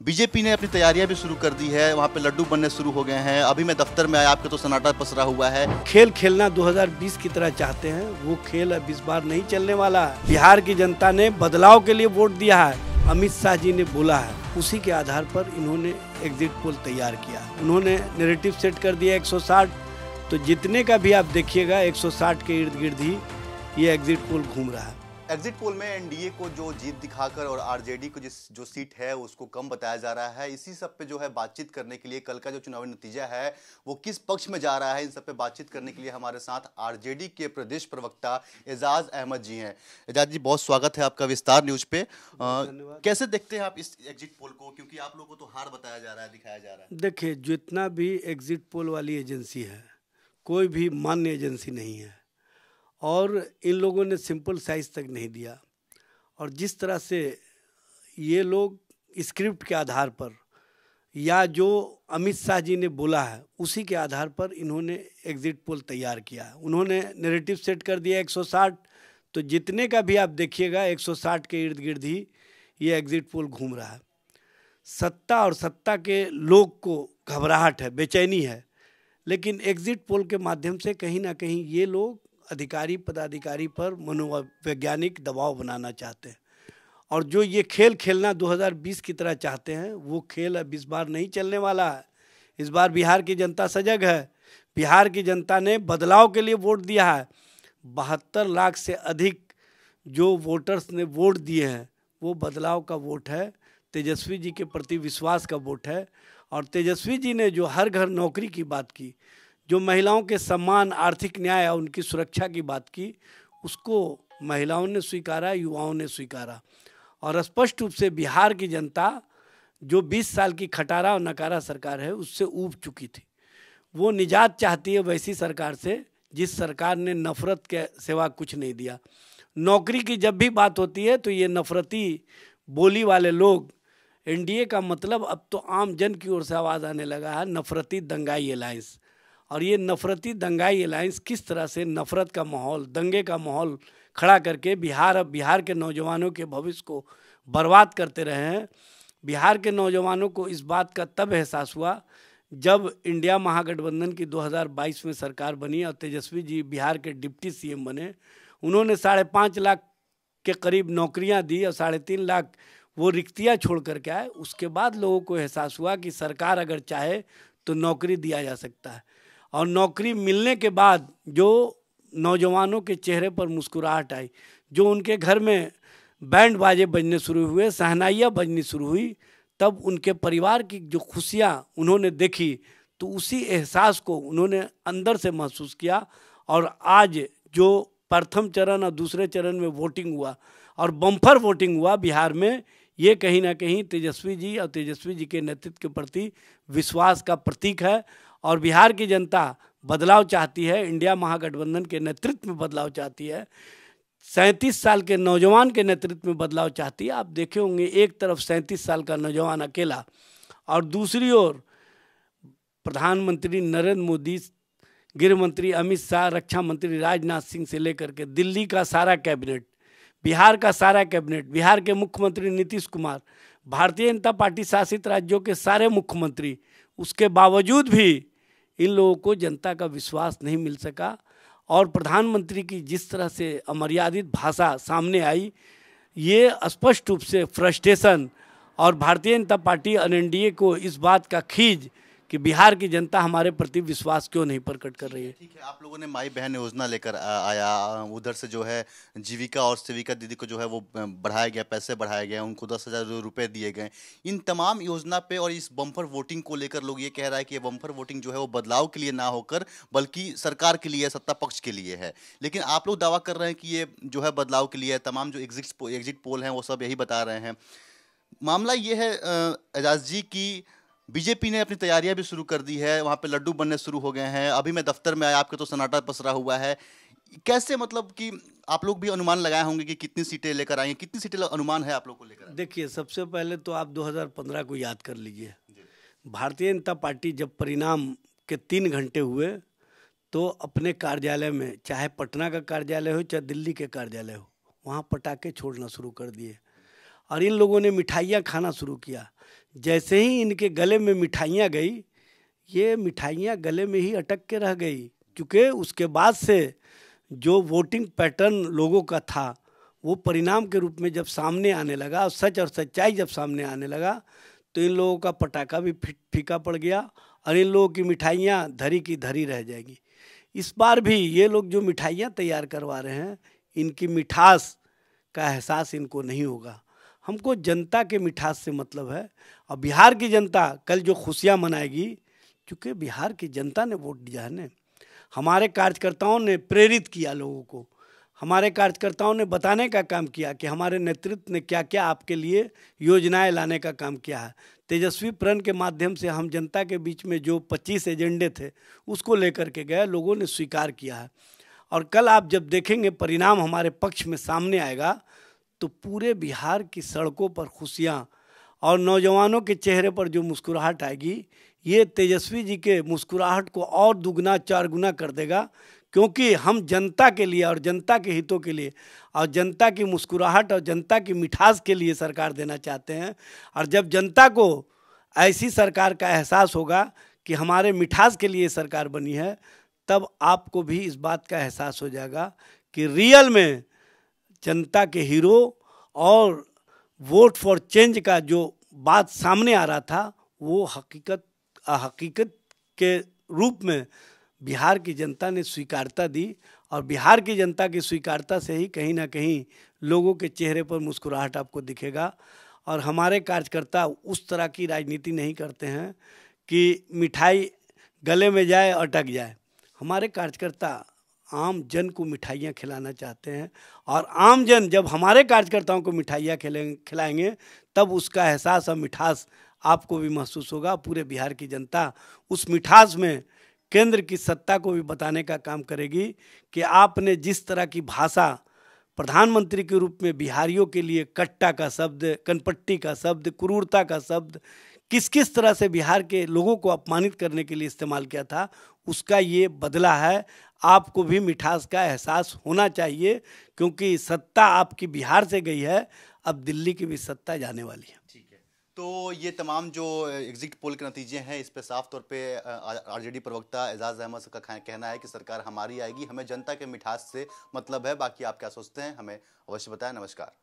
BJP ने अपनी तैयारियां भी शुरू कर दी है, वहाँ पे लड्डू बनने शुरू हो गए हैं। अभी मैं दफ्तर में आया, आपके तो सन्नाटा पसरा हुआ है। खेल खेलना 2020 की तरह चाहते हैं, वो खेल अब इस बार नहीं चलने वाला है। बिहार की जनता ने बदलाव के लिए वोट दिया है, अमित शाह जी ने बोला है, उसी के आधार पर इन्होंने एग्जिट पोल तैयार किया। उन्होंने नैरेटिव सेट कर दिया 160, तो जितने का भी आप देखिएगा 160 के इर्द गिर्द ही ये एग्जिट पोल घूम रहा है। एग्जिट पोल में एनडीए को जो जीत दिखाकर और आरजेडी को जो सीट है उसको कम बताया जा रहा है। इसी सब पे जो है बातचीत करने के लिए कल का जो चुनावी नतीजा है वो किस पक्ष में जा रहा है, इन सब पे बातचीत करने के लिए हमारे साथ आरजेडी के प्रदेश प्रवक्ता एजाज अहमद जी हैं। एजाज जी, बहुत स्वागत है आपका विस्तार न्यूज पे। कैसे देखते हैं आप इस एग्जिट पोल को, क्योंकि आप लोगों को तो हार बताया जा रहा है, दिखाया जा रहा है। देखिए, जितना भी एग्जिट पोल वाली एजेंसी है, कोई भी मान्य एजेंसी नहीं है और इन लोगों ने सिंपल साइज तक नहीं दिया। और जिस तरह से ये लोग स्क्रिप्ट के आधार पर या जो अमित शाह जी ने बोला है उसी के आधार पर इन्होंने एग्जिट पोल तैयार किया है। उन्होंने नैरेटिव सेट कर दिया 160, तो जितने का भी आप देखिएगा 160 के इर्द गिर्द ही ये एग्जिट पोल घूम रहा है। सत्ता और सत्ता के लोग को घबराहट है, बेचैनी है, लेकिन एग्जिट पोल के माध्यम से कहीं ना कहीं ये लोग अधिकारी पदाधिकारी पर मनोवैज्ञानिक दबाव बनाना चाहते हैं। और जो ये खेल खेलना 2020 की तरह चाहते हैं, वो खेल अब इस बार नहीं चलने वाला है। इस बार बिहार की जनता सजग है। बिहार की जनता ने बदलाव के लिए वोट दिया है। 72 लाख से अधिक जो वोटर्स ने वोट दिए हैं वो बदलाव का वोट है, तेजस्वी जी के प्रति विश्वास का वोट है। और तेजस्वी जी ने जो हर घर नौकरी की बात की, जो महिलाओं के सम्मान, आर्थिक न्याय और उनकी सुरक्षा की बात की, उसको महिलाओं ने स्वीकारा, युवाओं ने स्वीकारा। और स्पष्ट रूप से बिहार की जनता जो 20 साल की खटारा और नकारा सरकार है उससे ऊब चुकी थी। वो निजात चाहती है वैसी सरकार से जिस सरकार ने नफरत के सिवा कुछ नहीं दिया। नौकरी की जब भी बात होती है तो ये नफरती बोली वाले लोग, एनडीए का मतलब अब तो आम जन की ओर से आवाज़ आने लगा है, नफरती दंगाई अलायंस। और ये नफरती दंगाई अलायंस किस तरह से नफरत का माहौल, दंगे का माहौल खड़ा करके बिहार के नौजवानों के भविष्य को बर्बाद करते रहे हैं। बिहार के नौजवानों को इस बात का तब एहसास हुआ जब इंडिया महागठबंधन की 2022 में सरकार बनी और तेजस्वी जी बिहार के डिप्टी सीएम बने। उन्होंने 5.5 लाख के करीब नौकरियां दी और 3.5 लाख वो रिक्तियां छोड़ करके आए। उसके बाद लोगों को एहसास हुआ कि सरकार अगर चाहे तो नौकरी दिया जा सकता है। और नौकरी मिलने के बाद जो नौजवानों के चेहरे पर मुस्कुराहट आई, जो उनके घर में बैंड बाजे बजने शुरू हुए, शहनाइयाँ बजनी शुरू हुई, तब उनके परिवार की जो खुशियाँ उन्होंने देखी, तो उसी एहसास को उन्होंने अंदर से महसूस किया। और आज जो प्रथम चरण और दूसरे चरण में वोटिंग हुआ और बम्पर वोटिंग हुआ बिहार में, ये कहीं ना कहीं तेजस्वी जी और तेजस्वी जी के नेतृत्व के प्रति विश्वास का प्रतीक है। और बिहार की जनता बदलाव चाहती है, इंडिया महागठबंधन के नेतृत्व में बदलाव चाहती है, 37 साल के नौजवान के नेतृत्व में बदलाव चाहती है। आप देखे होंगे एक तरफ 37 साल का नौजवान अकेला और दूसरी ओर प्रधानमंत्री नरेंद्र मोदी, गृह मंत्री अमित शाह, रक्षा मंत्री राजनाथ सिंह से लेकर के दिल्ली का सारा कैबिनेट, बिहार का सारा कैबिनेट, बिहार के मुख्यमंत्री नीतीश कुमार, भारतीय जनता पार्टी शासित राज्यों के सारे मुख्यमंत्री, उसके बावजूद भी इन लोगों को जनता का विश्वास नहीं मिल सका। और प्रधानमंत्री की जिस तरह से अमर्यादित भाषा सामने आई, ये स्पष्ट रूप से फ्रस्ट्रेशन और भारतीय जनता पार्टी और एनडीए को इस बात का खीज कि बिहार की जनता हमारे प्रति विश्वास क्यों नहीं प्रकट कर रही है। ठीक है, आप लोगों ने माई बहन योजना लेकर आया, उधर से जो है जीविका और सेविका दीदी को जो है वो बढ़ाया गया, पैसे बढ़ाए गए, उनको 10,000 रुपये दिए गए। इन तमाम योजना पे और इस बम्पर वोटिंग को लेकर लोग ये कह रहा है कि ये बम्पर वोटिंग जो है वो बदलाव के लिए ना होकर बल्कि सरकार के लिए, सत्ता पक्ष के लिए है। लेकिन आप लोग दावा कर रहे हैं कि ये जो है बदलाव के लिए है। तमाम जो एग्जिट पोल हैं वो सब यही बता रहे हैं। मामला ये है एजाज जी की बीजेपी ने अपनी तैयारियां भी शुरू कर दी है, वहाँ पे लड्डू बनने शुरू हो गए हैं। अभी मैं दफ्तर में आया, आपके तो सन्नाटा पसरा हुआ है। कैसे, मतलब कि आप लोग भी अनुमान लगाए होंगे कि कितनी सीटें लेकर आएंगे, कितनी सीटें अनुमान है आप लोग को लेकर? देखिए, सबसे पहले तो आप 2015 को याद कर लीजिए। भारतीय जनता पार्टी जब परिणाम के 3 घंटे हुए तो अपने कार्यालय में, चाहे पटना का कार्यालय हो चाहे दिल्ली के कार्यालय हो, वहाँ पटाखे छोड़ना शुरू कर दिए। और इन लोगों ने मिठाइयाँ खाना शुरू किया। जैसे ही इनके गले में मिठाइयाँ गई, ये मिठाइयाँ गले में ही अटक के रह गई, क्योंकि उसके बाद से जो वोटिंग पैटर्न लोगों का था वो परिणाम के रूप में जब सामने आने लगा और सच और सच्चाई जब सामने आने लगा, तो इन लोगों का पटाखा भी फीका पड़ गया और इन लोगों की मिठाइयाँ धरी की धरी रह जाएगी। इस बार भी ये लोग जो मिठाइयाँ तैयार करवा रहे हैं, इनकी मिठास का एहसास इनको नहीं होगा। हमको जनता के मिठास से मतलब है। और बिहार की जनता कल जो खुशियाँ मनाएगी, क्योंकि बिहार की जनता ने वोट दिया है ना। हमारे कार्यकर्ताओं ने प्रेरित किया लोगों को, हमारे कार्यकर्ताओं ने बताने का काम किया कि हमारे नेतृत्व ने क्या क्या आपके लिए योजनाएं लाने का काम किया है। तेजस्वी प्रण के माध्यम से हम जनता के बीच में जो 25 एजेंडे थे उसको लेकर के गए, लोगों ने स्वीकार किया है। और कल आप जब देखेंगे परिणाम हमारे पक्ष में सामने आएगा, तो पूरे बिहार की सड़कों पर खुशियाँ और नौजवानों के चेहरे पर जो मुस्कुराहट आएगी, ये तेजस्वी जी के मुस्कुराहट को और दुगना चार गुना कर देगा। क्योंकि हम जनता के लिए और जनता के हितों के लिए और जनता की मुस्कुराहट और जनता की मिठास के लिए सरकार देना चाहते हैं। और जब जनता को ऐसी सरकार का एहसास होगा कि हमारे मिठास के लिए सरकार बनी है, तब आपको भी इस बात का एहसास हो जाएगा कि रियल में जनता के हीरो और वोट फॉर चेंज का जो बात सामने आ रहा था, वो हकीकत के रूप में बिहार की जनता ने स्वीकारता दी। और बिहार की जनता की स्वीकारता से ही कहीं ना कहीं लोगों के चेहरे पर मुस्कुराहट आपको दिखेगा। और हमारे कार्यकर्ता उस तरह की राजनीति नहीं करते हैं कि मिठाई गले में जाए अटक जाए। हमारे कार्यकर्ता आम जन को मिठाइयाँ खिलाना चाहते हैं, और आम जन जब हमारे कार्यकर्ताओं को मिठाइयाँ खिलाएंगे, तब उसका एहसास और मिठास आपको भी महसूस होगा। पूरे बिहार की जनता उस मिठास में केंद्र की सत्ता को भी बताने का काम करेगी कि आपने जिस तरह की भाषा प्रधानमंत्री के रूप में बिहारियों के लिए कट्टा का शब्द, कनपट्टी का शब्द, क्रूरता का शब्द, किस किस तरह से बिहार के लोगों को अपमानित करने के लिए इस्तेमाल किया था, उसका ये बदला है। आपको भी मिठास का एहसास होना चाहिए, क्योंकि सत्ता आपकी बिहार से गई है, अब दिल्ली की भी सत्ता जाने वाली है। ठीक है, तो ये तमाम जो एग्जिट पोल के नतीजे हैं, इस पे साफ तौर पे आरजेडी प्रवक्ता एजाज अहमद का कहना है कि सरकार हमारी आएगी, हमें जनता के मिठास से मतलब है। बाकी आप क्या सोचते हैं, हमें अवश्य बताएं। नमस्कार।